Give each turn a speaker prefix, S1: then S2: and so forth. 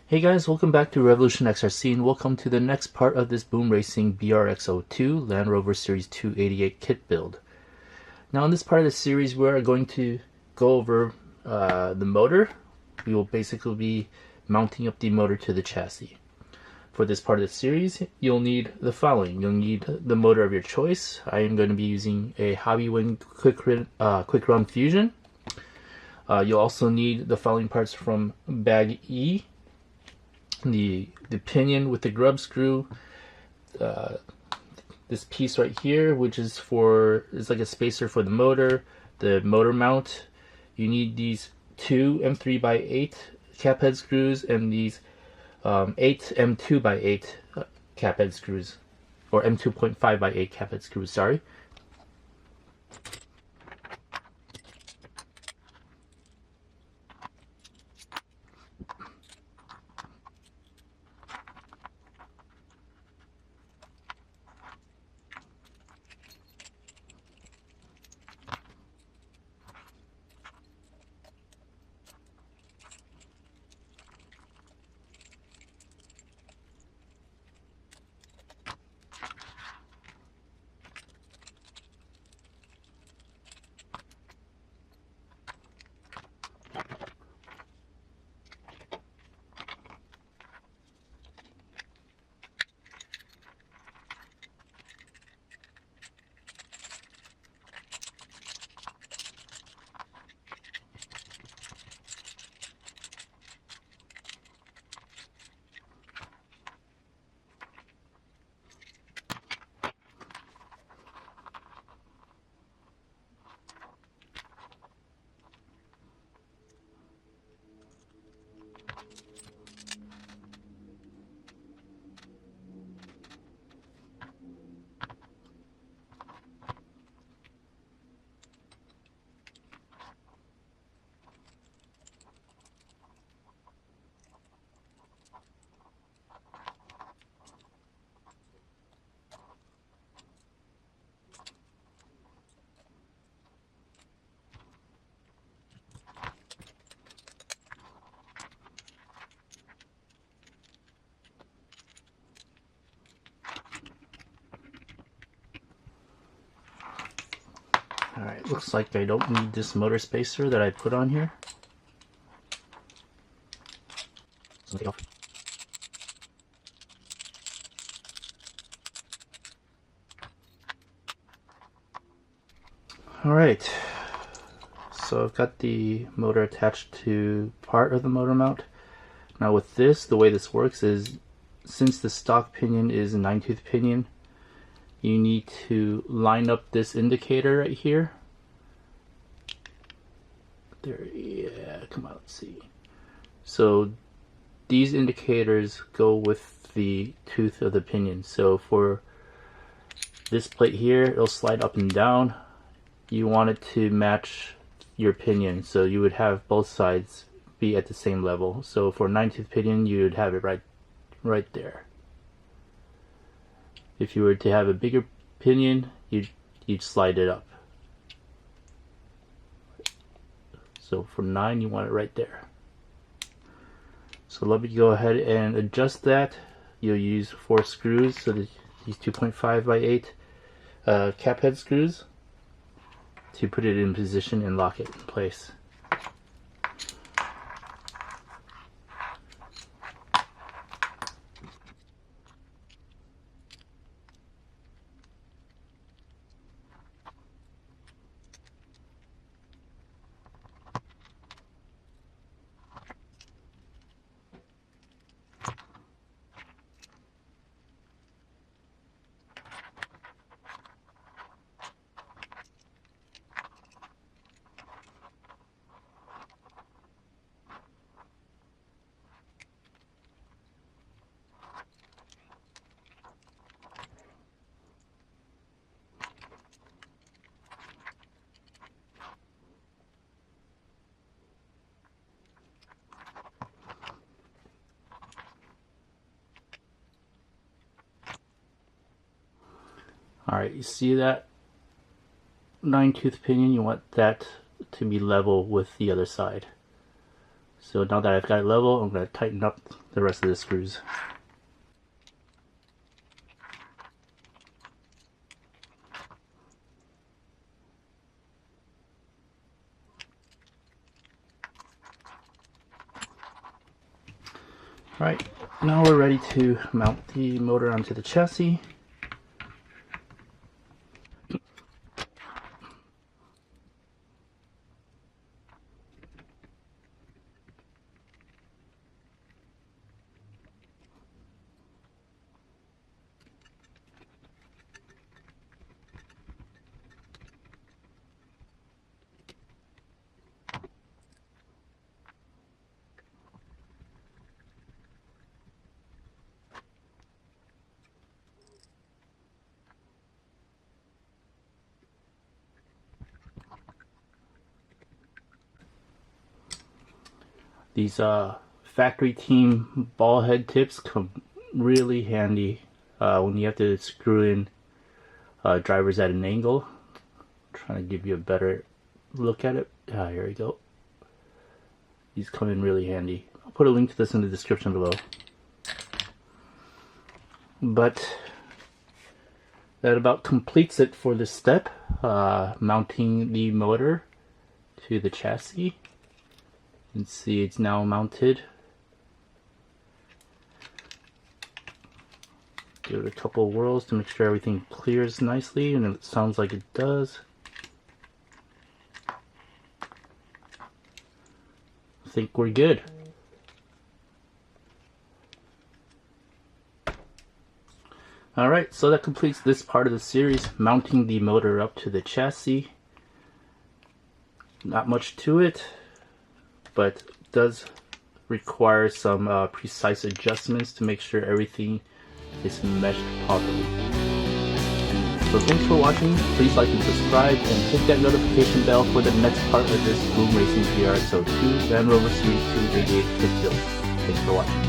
S1: Hey guys, welcome back to Revolution XRC and welcome to the next part of this boom racing BRX02 Land Rover Series 288 kit build. Now in this part of the series we are going to go over the motor. We will basically be mounting up the motor to the chassis. For this part of the series you'll need the following. You'll need the motor of your choice. I am going to be using a Hobbywing Quick Run Fusion. You'll also need the following parts from Bag E. The pinion with the grub screw, this piece right here, which is like a spacer for the motor mount. You need these two M3x8 cap head screws and these 8 M2x8 cap head screws, or M2.5x8 cap head screws, sorry. Alright, looks like I don't need this motor spacer that I put on here. Alright, so I've got the motor attached to part of the motor mount. Now with this, the way this works is, since the stock pinion is a 9-tooth pinion, you need to line up this indicator right here. There, yeah, come on, let's see. So these indicators go with the tooth of the pinion. So for this plate here, it'll slide up and down. You want it to match your pinion, so you would have both sides be at the same level. So for 9-tooth pinion, you would have it right there. If you were to have a bigger pinion, you'd slide it up. So for 9, you want it right there. So let me go ahead and adjust that. You'll use 4 screws, so these 2.5x8 cap head screws, to put it in position and lock it in place. Alright, you see that 9-tooth pinion? You want that to be level with the other side. So now that I've got it level, I'm going to tighten up the rest of the screws. Alright, now we're ready to mount the motor onto the chassis. These factory team ball head tips come really handy when you have to screw in drivers at an angle. I'm trying to give you a better look at it. Here we go. These come in really handy. I'll put a link to this in the description below. But that about completes it for this step, mounting the motor to the chassis. You can see it's now mounted. Give it a couple whirls to make sure everything clears nicely, and it sounds like it does. I think we're good. Alright, so that completes this part of the series, mounting the motor up to the chassis. Not much to it, but does require some precise adjustments to make sure everything is meshed properly. So thanks for watching. Please like and subscribe, and hit that notification bell for the next part of this Boom Racing BRX02 Land Rover Series 288 kit build. Thanks for watching.